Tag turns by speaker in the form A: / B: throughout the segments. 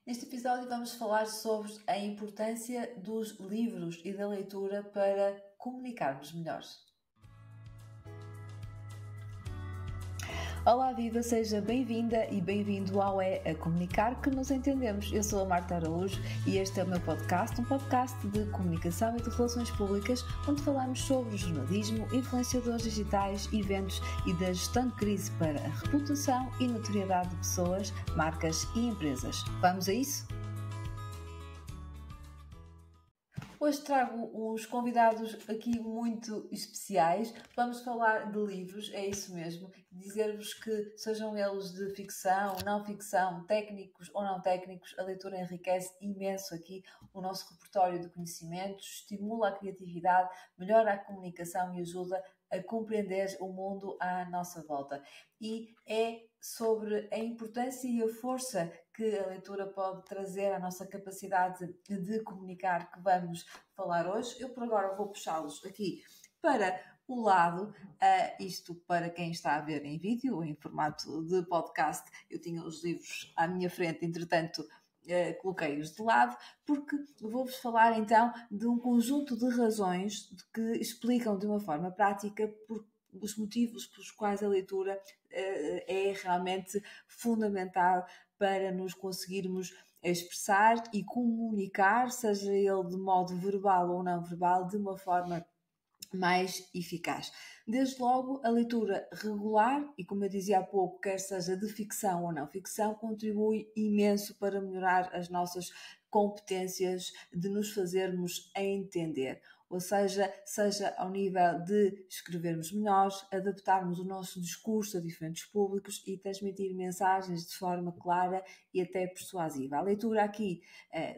A: Neste episódio vamos falar sobre a importância dos livros e da leitura para comunicarmos melhor. Olá viva, seja bem-vinda e bem-vindo ao É a Comunicar que nos entendemos. Eu sou a Marta Araújo e este é o meu podcast, um podcast de comunicação e de relações públicas, onde falamos sobre jornalismo, influenciadores digitais, eventos e da gestão de crise para a reputação e notoriedade de pessoas, marcas e empresas. Vamos a isso? Hoje trago uns convidados aqui muito especiais. Vamos falar de livros, é isso mesmo. Dizer-vos que, sejam eles de ficção, não ficção, técnicos ou não técnicos, a leitura enriquece imenso aqui o nosso repertório de conhecimentos, estimula a criatividade, melhora a comunicação e ajuda a compreender o mundo à nossa volta. E é sobre a importância e a força que a leitura pode trazer à nossa capacidade de comunicar que vamos falar hoje. Eu por agora vou puxá-los aqui para o lado, isto para quem está a ver em vídeo, em formato de podcast. Eu tinha os livros à minha frente, entretanto coloquei-os de lado, porque vou-vos falar então de um conjunto de razões que explicam de uma forma prática os motivos pelos quais a leitura é realmente fundamental para nos conseguirmos expressar e comunicar, seja ele de modo verbal ou não verbal, de uma forma mais eficaz. Desde logo, a leitura regular, e como eu dizia há pouco, quer seja de ficção ou não ficção, contribui imenso para melhorar as nossas competências de nos fazermos entender. Ou seja ao nível de escrevermos melhor, adaptarmos o nosso discurso a diferentes públicos e transmitir mensagens de forma clara e até persuasiva. A leitura aqui,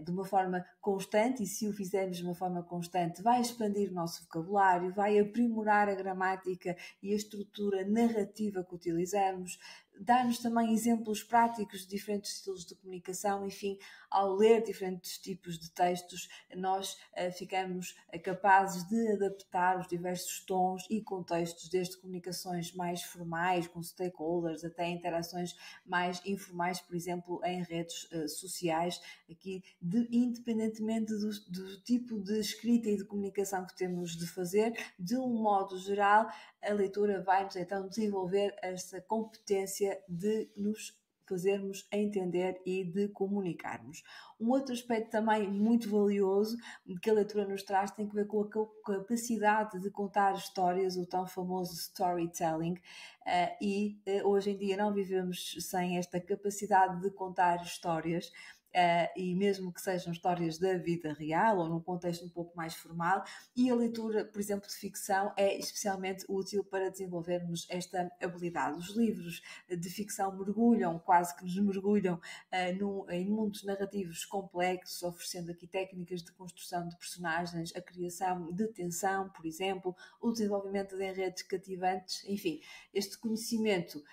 A: de uma forma constante, e se o fizermos de uma forma constante, vai expandir o nosso vocabulário, vai aprimorar a gramática e a estrutura narrativa que utilizamos, dar-nos também exemplos práticos de diferentes estilos de comunicação. Enfim, ao ler diferentes tipos de textos, nós ficamos capazes de adaptar os diversos tons e contextos, desde comunicações mais formais, com stakeholders, até interações mais informais, por exemplo, em redes sociais, aqui independentemente do tipo de escrita e de comunicação que temos de fazer, de um modo geral, a leitura vai-nos então desenvolver essa competência de nos fazermos entender e de comunicarmos. Um outro aspecto também muito valioso que a leitura nos traz tem que ver com a capacidade de contar histórias, o tão famoso storytelling, e hoje em dia não vivemos sem esta capacidade de contar histórias. E mesmo que sejam histórias da vida real ou num contexto um pouco mais formal, e a leitura, por exemplo, de ficção é especialmente útil para desenvolvermos esta habilidade. Os livros de ficção mergulham, quase que nos mergulham em mundos narrativos complexos, oferecendo aqui técnicas de construção de personagens, a criação de tensão, por exemplo, o desenvolvimento de enredos cativantes, enfim, este conhecimento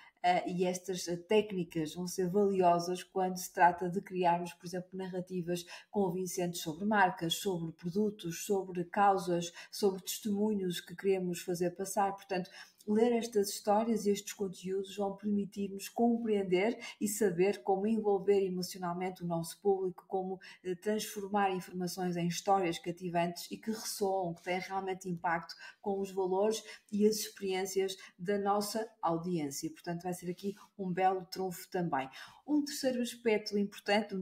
A: e estas técnicas vão ser valiosas quando se trata de criarmos, por exemplo, narrativas convincentes sobre marcas, sobre produtos, sobre causas, sobre testemunhos que queremos fazer passar. Portanto, ler estas histórias e estes conteúdos vão permitir-nos compreender e saber como envolver emocionalmente o nosso público, como transformar informações em histórias cativantes e que ressoam, que têm realmente impacto com os valores e as experiências da nossa audiência. Portanto, vai ser aqui um belo trunfo também. Um terceiro aspecto importante,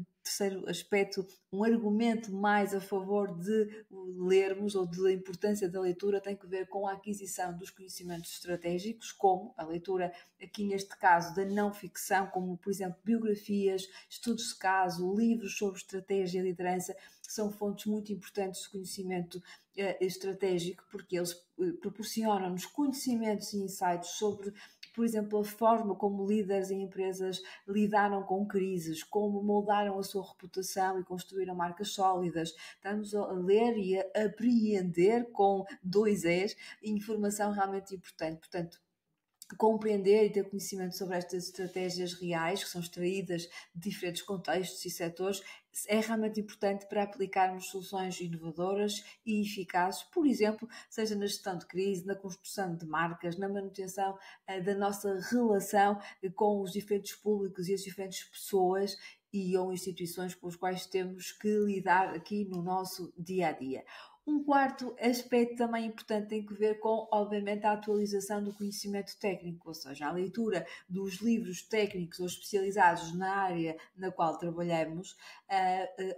A: um argumento mais a favor de lermos ou da importância da leitura tem que ver com a aquisição dos conhecimentos estratégicos, como a leitura, aqui neste caso, da não ficção, como, por exemplo, biografias, estudos de caso, livros sobre estratégia e liderança, são fontes muito importantes de conhecimento estratégico, porque eles proporcionam-nos conhecimentos e insights sobre, por exemplo, a forma como líderes em empresas lidaram com crises, como moldaram a sua reputação e construíram marcas sólidas. Estamos a ler e a apreender com 2 Es informação realmente importante. Portanto, compreender e ter conhecimento sobre estas estratégias reais, que são extraídas de diferentes contextos e setores, é realmente importante para aplicarmos soluções inovadoras e eficazes, por exemplo, seja na gestão de crise, na construção de marcas, na manutenção da nossa relação com os diferentes públicos e as diferentes pessoas, e ou instituições com os quais temos que lidar aqui no nosso dia a dia. Um quarto aspecto também importante tem que ver com, obviamente, a atualização do conhecimento técnico, ou seja, a leitura dos livros técnicos ou especializados na área na qual trabalhamos,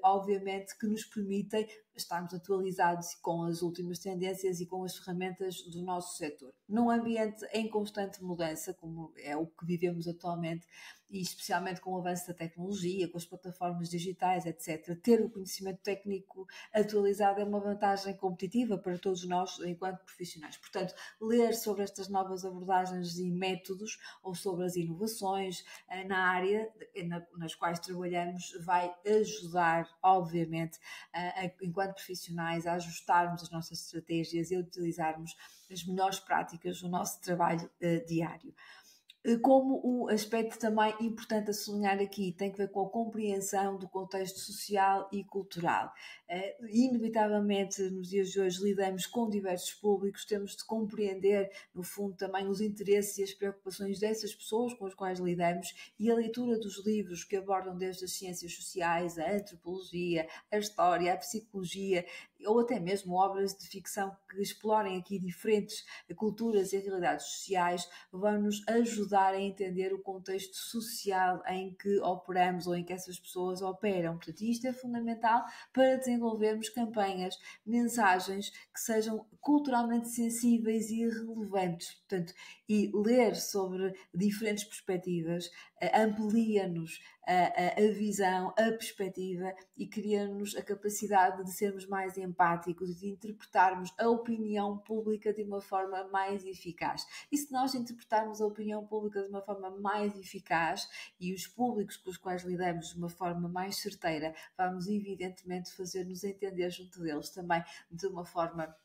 A: obviamente que nos permitem estarmos atualizados com as últimas tendências e com as ferramentas do nosso setor. Num ambiente em constante mudança, como é o que vivemos atualmente, e especialmente com o avanço da tecnologia, com as plataformas digitais, etc., ter o conhecimento técnico atualizado é uma vantagem competitiva para todos nós enquanto profissionais. Portanto, ler sobre estas novas abordagens e métodos ou sobre as inovações na área nas quais trabalhamos vai ajudar, obviamente, enquanto profissionais, a ajustarmos as nossas estratégias e a utilizarmos as melhores práticas do nosso trabalho diário. Como um aspecto também importante a sublinhar aqui tem que ver com a compreensão do contexto social e cultural. Inevitavelmente, nos dias de hoje, lidamos com diversos públicos, temos de compreender, no fundo, também os interesses e as preocupações dessas pessoas com as quais lidamos, e a leitura dos livros que abordam desde as ciências sociais, a antropologia, a história, a psicologia, ou até mesmo obras de ficção que explorem aqui diferentes culturas e realidades sociais, vão nos ajudar a entender o contexto social em que operamos ou em que essas pessoas operam. Portanto, isto é fundamental para desenvolvermos campanhas, mensagens que sejam culturalmente sensíveis e relevantes. Portanto, e ler sobre diferentes perspectivas amplia-nos a visão, a perspectiva e cria-nos a capacidade de sermos mais empáticos e de interpretarmos a opinião pública de uma forma mais eficaz. E se nós interpretarmos a opinião pública de uma forma mais eficaz e os públicos com os quais lidamos de uma forma mais certeira, vamos evidentemente fazer-nos entender junto deles também de uma forma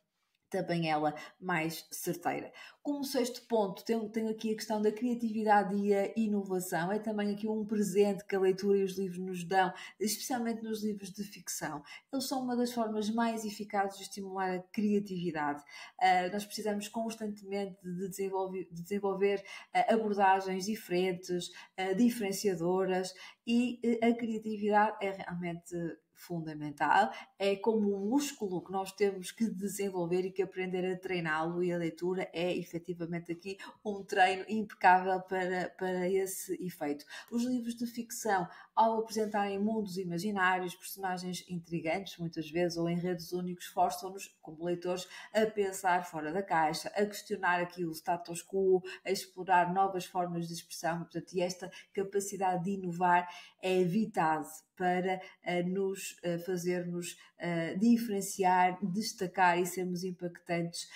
A: também ela mais certeira. Como sexto ponto, tenho aqui a questão da criatividade e a inovação. É também aqui um presente que a leitura e os livros nos dão, especialmente nos livros de ficção. Eles são uma das formas mais eficazes de estimular a criatividade. Nós precisamos constantemente de desenvolver abordagens diferentes, diferenciadoras, e a criatividade é realmente fundamental, é como um músculo que nós temos que desenvolver e que aprender a treiná-lo, e a leitura é efetivamente aqui um treino impecável para esse efeito. Os livros de ficção, ao apresentarem mundos imaginários, personagens intrigantes, muitas vezes, ou enredos únicos, forçam-nos, como leitores, a pensar fora da caixa, a questionar aqui o status quo, a explorar novas formas de expressão. Portanto, e esta capacidade de inovar é vital para nos fazermos diferenciar, destacar e sermos impactantes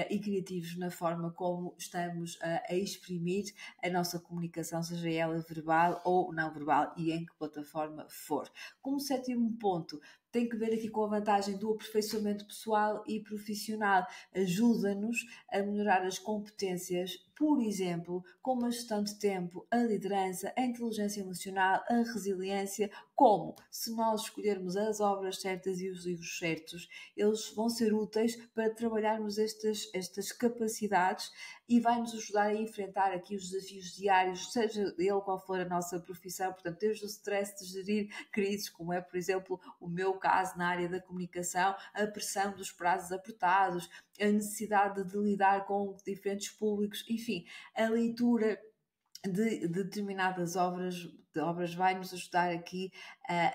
A: e criativos na forma como estamos a exprimir a nossa comunicação, seja ela verbal ou não verbal, e em que plataforma for. Como sétimo ponto, tem que ver aqui com a vantagem do aperfeiçoamento pessoal e profissional. Ajuda-nos a melhorar as competências, por exemplo, como a gestão de tempo, a liderança, a inteligência emocional, a resiliência. Como? Se nós escolhermos as obras certas e os livros certos, eles vão ser úteis para trabalharmos estas capacidades e vai-nos ajudar a enfrentar aqui os desafios diários, seja ele qual for a nossa profissão. Portanto, desde o stress de gerir crises, como é, por exemplo, o meu caso na área da comunicação, a pressão dos prazos apertados, a necessidade de lidar com diferentes públicos, enfim, a leitura de determinadas obras vai nos ajudar aqui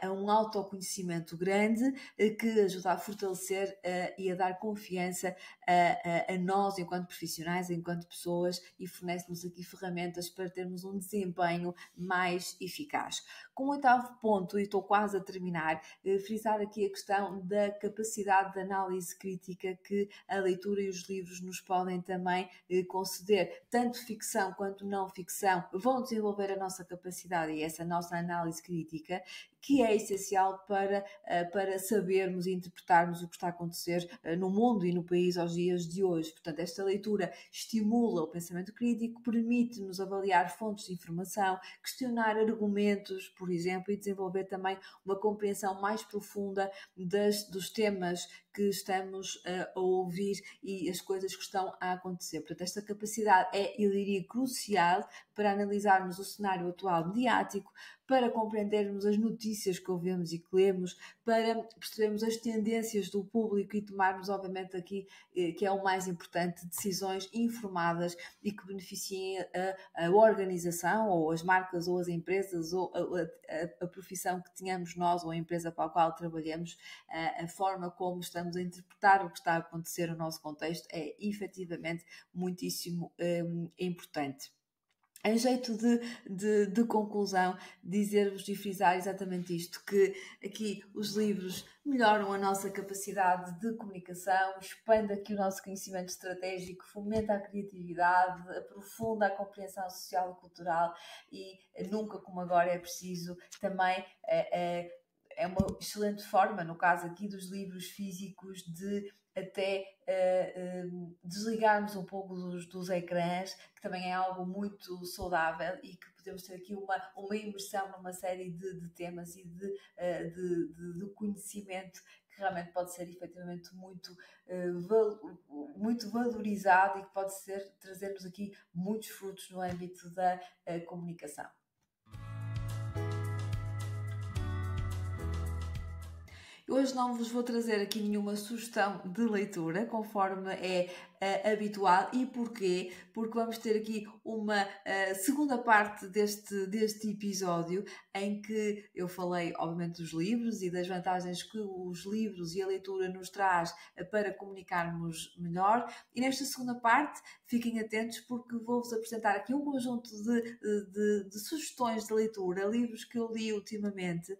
A: a um autoconhecimento grande que ajuda a fortalecer e a dar confiança a nós enquanto profissionais, enquanto pessoas, e fornece-nos aqui ferramentas para termos um desempenho mais eficaz. Como oitavo ponto, e estou quase a terminar, frisar aqui a questão da capacidade de análise crítica que a leitura e os livros nos podem também conceder. Tanto ficção quanto não ficção vão desenvolver a nossa capacidade e essa nossa análise crítica, que é essencial para sabermos e interpretarmos o que está a acontecer no mundo e no país aos dias de hoje. Portanto, esta leitura estimula o pensamento crítico, permite-nos avaliar fontes de informação, questionar argumentos, por exemplo, e desenvolver também uma compreensão mais profunda dos temas que estamos a ouvir e as coisas que estão a acontecer. Portanto, esta capacidade é, eu diria, crucial para analisarmos o cenário atual mediático, para compreendermos as notícias que ouvimos e que lemos, para percebermos as tendências do público e tomarmos, obviamente, aqui, que é o mais importante, decisões informadas e que beneficiem a organização ou as marcas ou as empresas ou a profissão que tenhamos nós ou a empresa para a qual trabalhamos. A forma como estamos a interpretar o que está a acontecer no nosso contexto é efetivamente muitíssimo importante. Em jeito de conclusão, dizer-vos e frisar exatamente isto, que aqui os livros melhoram a nossa capacidade de comunicação, expande aqui o nosso conhecimento estratégico, fomenta a criatividade, aprofunda a compreensão social e cultural e nunca como agora é preciso também é uma excelente forma, no caso aqui dos livros físicos, de até desligarmos um pouco dos ecrãs, que também é algo muito saudável e que podemos ter aqui uma imersão numa série de temas e de conhecimento que realmente pode ser efetivamente muito valorizado e que pode trazer-nos aqui muitos frutos no âmbito da comunicação. Hoje não vos vou trazer aqui nenhuma sugestão de leitura, conforme é habitual. E porquê? Porque vamos ter aqui uma segunda parte deste episódio em que eu falei, obviamente, dos livros e das vantagens que os livros e a leitura nos traz para comunicarmos melhor. E nesta segunda parte, fiquem atentos porque vou-vos apresentar aqui um conjunto de sugestões de leitura, livros que eu li ultimamente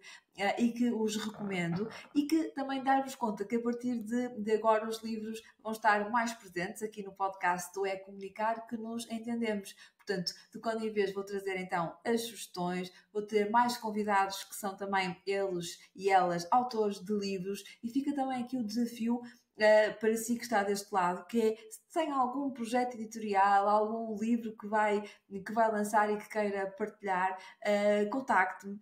A: e que os recomendo, e que também dar-vos conta que a partir de agora os livros vão estar mais presentes aqui no podcast do É Comunicar que nos entendemos. Portanto, de quando em vez vou trazer então as sugestões, vou ter mais convidados que são também eles e elas autores de livros, e fica também aqui o desafio para si que está deste lado, que é, se tem algum projeto editorial, algum livro que vai lançar e que queira partilhar, contacte-me,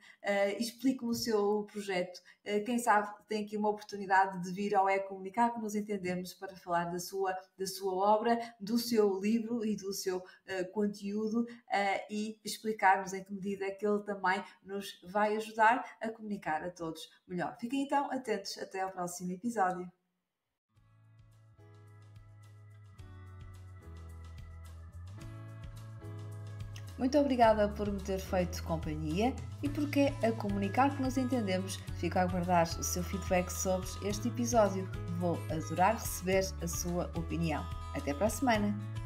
A: explique-me o seu projeto. Quem sabe tem aqui uma oportunidade de vir ao É Comunicar que nos entendemos para falar da sua obra, do seu livro e do seu conteúdo e explicar-nos em que medida é que ele também nos vai ajudar a comunicar a todos melhor. Fiquem então atentos até ao próximo episódio. Muito obrigada por me ter feito companhia e porque a comunicar que nos entendemos. Fico a aguardar o seu feedback sobre este episódio. Vou adorar receber a sua opinião. Até para a semana!